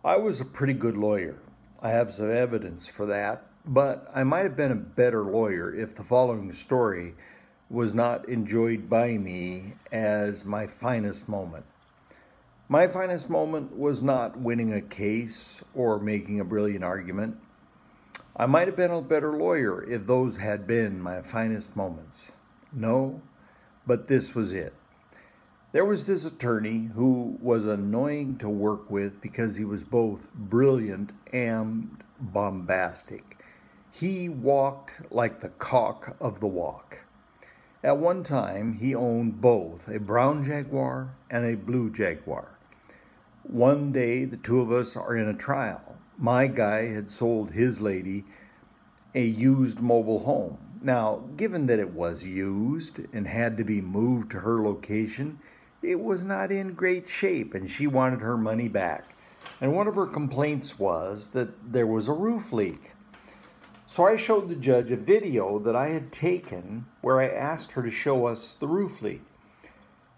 I was a pretty good lawyer. I have some evidence for that, but I might have been a better lawyer if the following story was not enjoyed by me as my finest moment. My finest moment was not winning a case or making a brilliant argument. I might have been a better lawyer if those had been my finest moments. No, but this was it. There was this attorney who was annoying to work with because he was both brilliant and bombastic. He walked like the cock of the walk. At one time, he owned both a brown Jaguar and a blue Jaguar. One day, the two of us are in a trial. My guy had sold his lady a used mobile home. Now, given that it was used and had to be moved to her location, it was not in great shape and she wanted her money back. And one of her complaints was that there was a roof leak. So I showed the judge a video that I had taken where I asked her to show us the roof leak.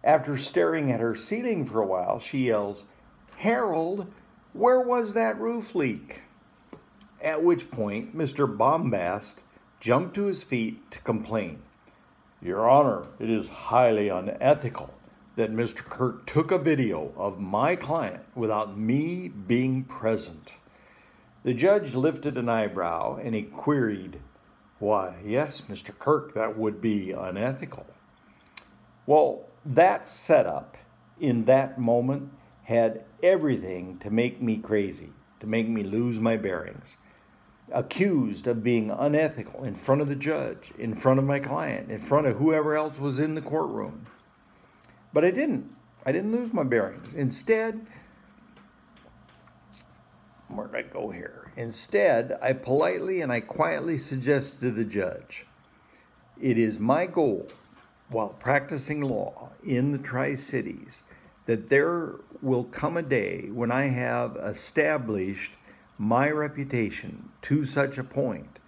After staring at her ceiling for a while, she yells, "Harold, where was that roof leak?" At which point, Mr. Bombast jumped to his feet to complain. "Your Honor, it is highly unethical that Mr. Kirk took a video of my client without me being present." The judge lifted an eyebrow and he queried, "Why, yes, Mr. Kirk, that would be unethical." Well, that setup in that moment had everything to make me crazy, to make me lose my bearings. Accused of being unethical in front of the judge, in front of my client, in front of whoever else was in the courtroom. But I didn't lose my bearings. Instead, where did I go here? Instead, I politely and I quietly suggested to the judge, it is my goal while practicing law in the Tri-Cities that there will come a day when I have established my reputation to such a point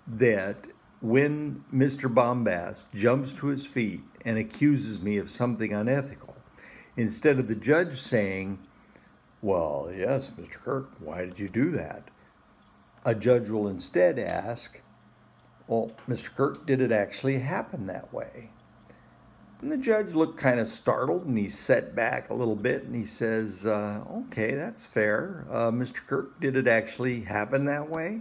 that when Mr. Bombast jumps to his feet and accuses me of something unethical, instead of the judge saying, "Well, yes, Mr. Kirk, why did you do that?" a judge will instead ask, "Well, Mr. Kirk, did it actually happen that way?" And the judge looked kind of startled and he sat back a little bit and he says, "Okay, that's fair. Mr. Kirk, did it actually happen that way?"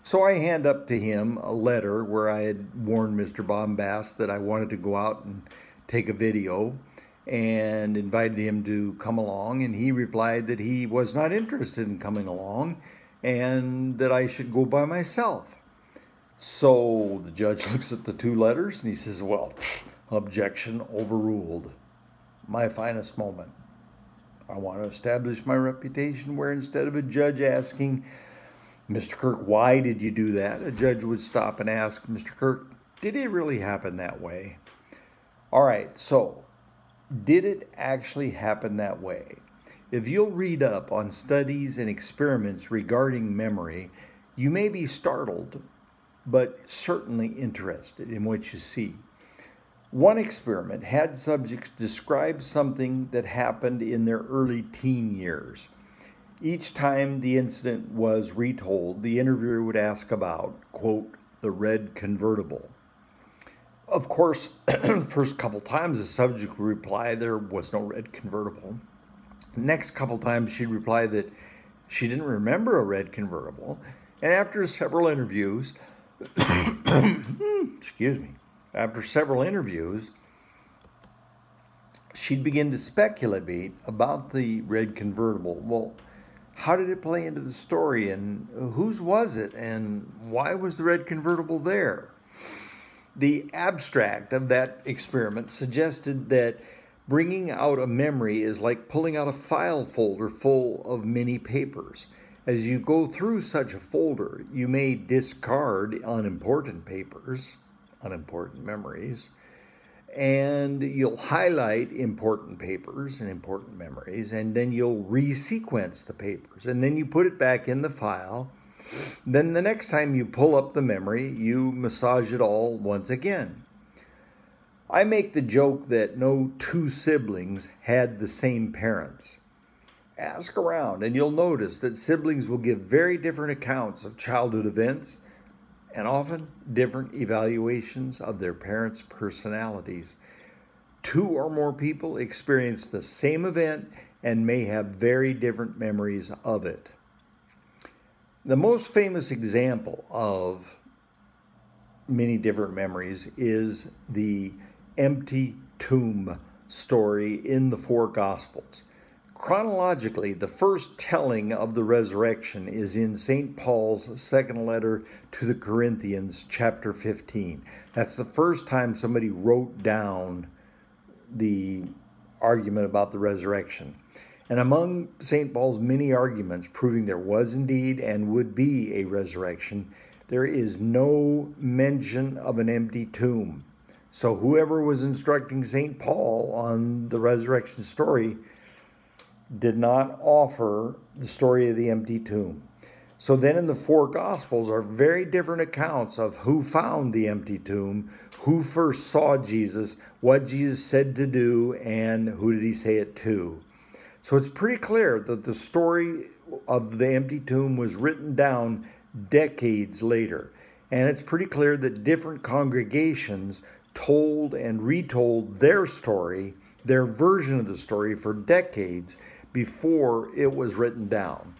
So I hand up to him a letter where I had warned Mr. Bombast that I wanted to go out and take a video and invited him to come along, and he replied that he was not interested in coming along and that I should go by myself. So the judge looks at the two letters and he says, "Well, objection overruled." My finest moment. I want to establish my reputation where instead of a judge asking, "Mr. Kirk, why did you do that?" a judge would stop and ask, "Mr. Kirk, did it really happen that way?" All right, so did it actually happen that way? If you'll read up on studies and experiments regarding memory, you may be startled, but certainly interested in what you see. One experiment had subjects describe something that happened in their early teen years. Each time the incident was retold, the interviewer would ask about, quote, the red convertible. Of course, first couple times the subject would reply there was no red convertible. Next couple times she'd reply that she didn't remember a red convertible. And after several interviews, after several interviews, she'd begin to speculate about the red convertible. Well, how did it play into the story, and whose was it, and why was the red convertible there? The abstract of that experiment suggested that bringing out a memory is like pulling out a file folder full of mini papers. As you go through such a folder, you may discard unimportant papers, unimportant memories, and you'll highlight important papers and important memories, and then you'll resequence the papers, and then you put it back in the file. Then the next time you pull up the memory, you massage it all once again. I make the joke that no two siblings had the same parents. Ask around and you'll notice that siblings will give very different accounts of childhood events and often different evaluations of their parents' personalities. Two or more people experience the same event and may have very different memories of it. The most famous example of many different memories is the empty tomb story in the four Gospels. Chronologically, the first telling of the resurrection is in St. Paul's second letter to the Corinthians, chapter 15. That's the first time somebody wrote down the argument about the resurrection. And among St. Paul's many arguments proving there was indeed and would be a resurrection, there is no mention of an empty tomb. So whoever was instructing St. Paul on the resurrection story did not offer the story of the empty tomb. So then in the four Gospels are very different accounts of who found the empty tomb, who first saw Jesus, what Jesus said to do, and who did he say it to. So it's pretty clear that the story of the empty tomb was written down decades later. And it's pretty clear that different congregations told and retold their story, their version of the story, for decades before it was written down.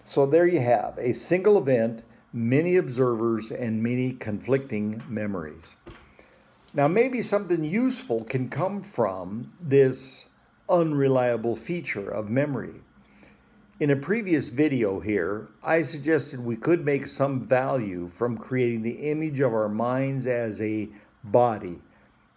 So there you have a single event, many observers, and many conflicting memories. Now, maybe something useful can come from this unreliable feature of memory. In a previous video here, I suggested we could make some value from creating the image of our minds as a body,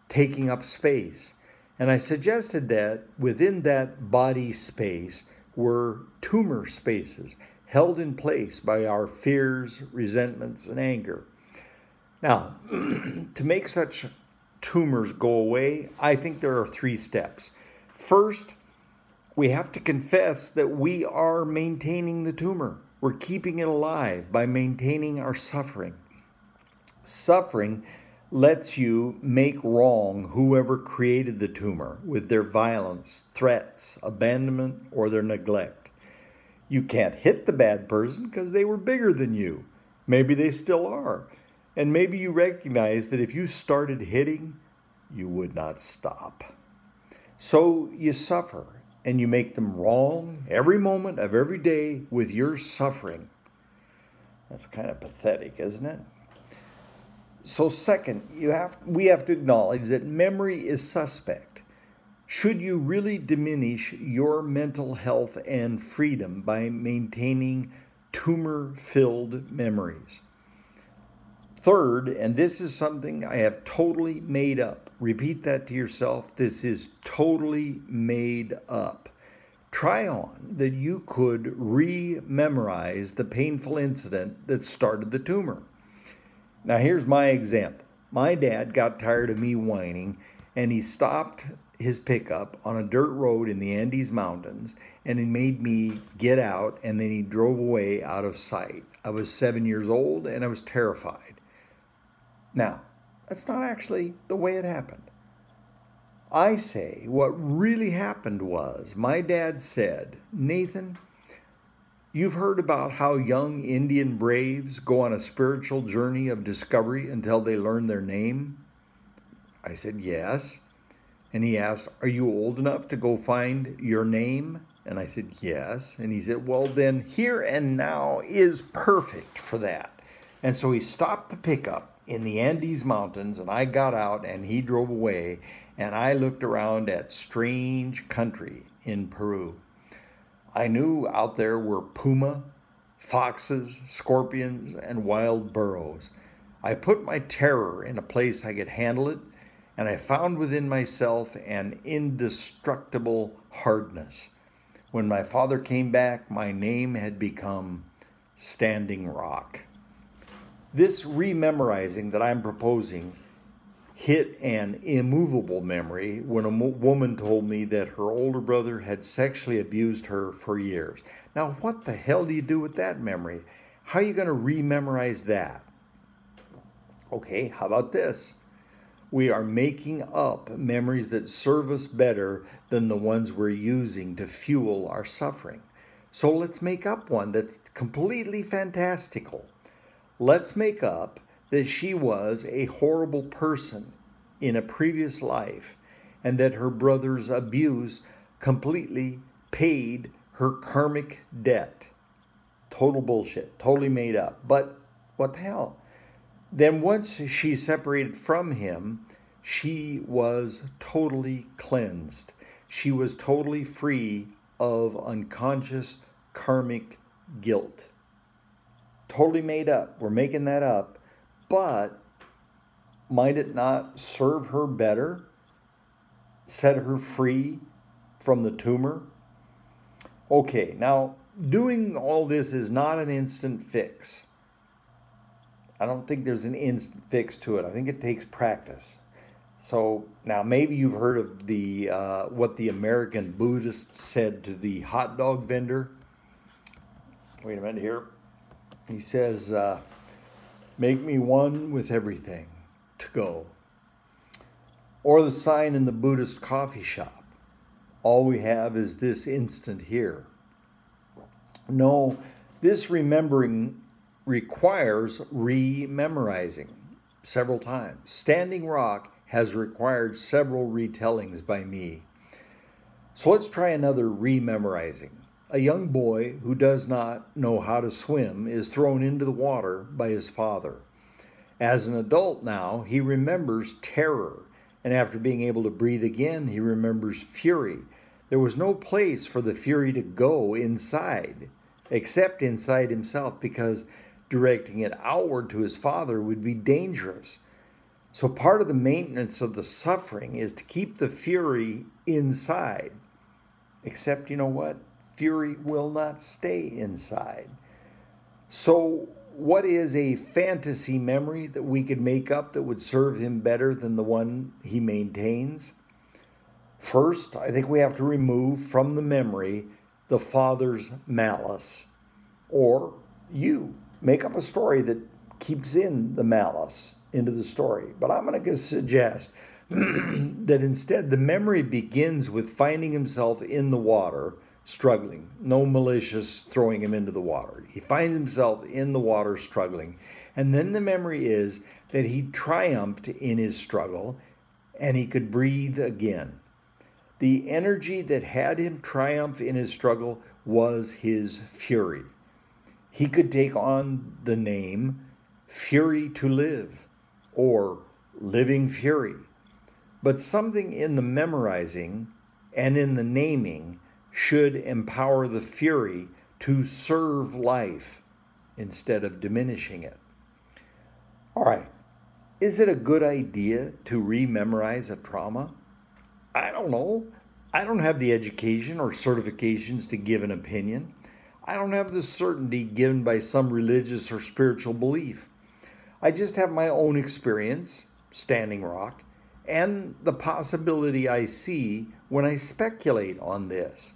taking up space. And I suggested that within that body space were tumor spaces held in place by our fears, resentments, and anger. Now, to make such tumors go away, I think there are 3 steps. First, we have to confess that we are maintaining the tumor. We're keeping it alive by maintaining our suffering. Suffering lets you make wrong whoever created the tumor with their violence, threats, abandonment, or their neglect. You can't hit the bad person because they were bigger than you. Maybe they still are. And maybe you recognize that if you started hitting, you would not stop. So you suffer and you make them wrong every moment of every day with your suffering. That's kind of pathetic, isn't it? So second, we have to acknowledge that memory is suspect. Should you really diminish your mental health and freedom by maintaining tumor-filled memories? Third, and this is something I have totally made up. Repeat that to yourself. This is totally made up. Try on that you could re-memorize the painful incident that started the tumor. Now here's my example. My dad got tired of me whining and he stopped his pickup on a dirt road in the Andes Mountains and he made me get out and then he drove away out of sight. I was 7 years old and I was terrified. Now, that's not actually the way it happened. I say what really happened was my dad said, "Nathan, you've heard about how young Indian braves go on a spiritual journey of discovery until they learn their name?" I said, "Yes." And he asked, "Are you old enough to go find your name?" And I said, "Yes." And he said, "Well, then here and now is perfect for that." And so he stopped the pickup in the Andes Mountains and I got out and he drove away and I looked around at strange country in Peru. I knew out there were puma, foxes, scorpions, and wild burros. I put my terror in a place I could handle it, and I found within myself an indestructible hardness. When my father came back, my name had become Standing Rock. This rememorizing that I'm proposing hit an immovable memory when a woman told me that her older brother had sexually abused her for years. Now, what the hell do you do with that memory? How are you going to rememorize that? Okay, how about this? We are making up memories that serve us better than the ones we're using to fuel our suffering. So let's make up one that's completely fantastical. Let's make up that she was a horrible person in a previous life and that her brother's abuse completely paid her karmic debt. Total bullshit, totally made up. But what the hell? Then once she separated from him, she was totally cleansed. She was totally free of unconscious karmic guilt. Totally made up. We're making that up. But might it not serve her better? Set her free from the tumor? Okay, now doing all this is not an instant fix. I don't think there's an instant fix to it. I think it takes practice. So now maybe you've heard of the what the American Buddhist said to the hot dog vendor. Wait a minute here. He says, make me one with everything to go. Or the sign in the Buddhist coffee shop. All we have is this instant here. No, this remembering requires re-memorizing several times. Standing Rock has required several retellings by me. So let's try another re-memorizing. A young boy who does not know how to swim is thrown into the water by his father. As an adult now, he remembers terror, and after being able to breathe again, he remembers fury. There was no place for the fury to go inside, except inside himself, because directing it outward to his father would be dangerous. So part of the maintenance of the suffering is to keep the fury inside. Except, you know what? Fury will not stay inside. So what is a fantasy memory that we could make up that would serve him better than the one he maintains? First, I think we have to remove from the memory the father's malice. Or you make up a story that keeps in the malice into the story. But I'm going to suggest that instead the memory begins with finding himself in the water, struggling. No malicious throwing him into the water. He finds himself in the water struggling. And then the memory is that he triumphed in his struggle and he could breathe again. The energy that had him triumph in his struggle was his fury. He could take on the name Fury to Live or Living Fury. But something in the memorizing and in the naming should empower the fury to serve life instead of diminishing it. All right, is it a good idea to rememorize a trauma? I don't know. I don't have the education or certifications to give an opinion. I don't have the certainty given by some religious or spiritual belief. I just have my own experience, Standing Rock, and the possibility I see when I speculate on this.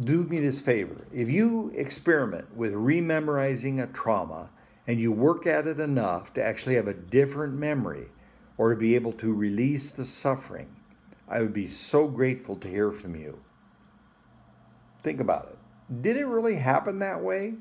Do me this favor. If you experiment with rememorizing a trauma and you work at it enough to actually have a different memory or to be able to release the suffering, I would be so grateful to hear from you. Think about it. Did it really happen that way?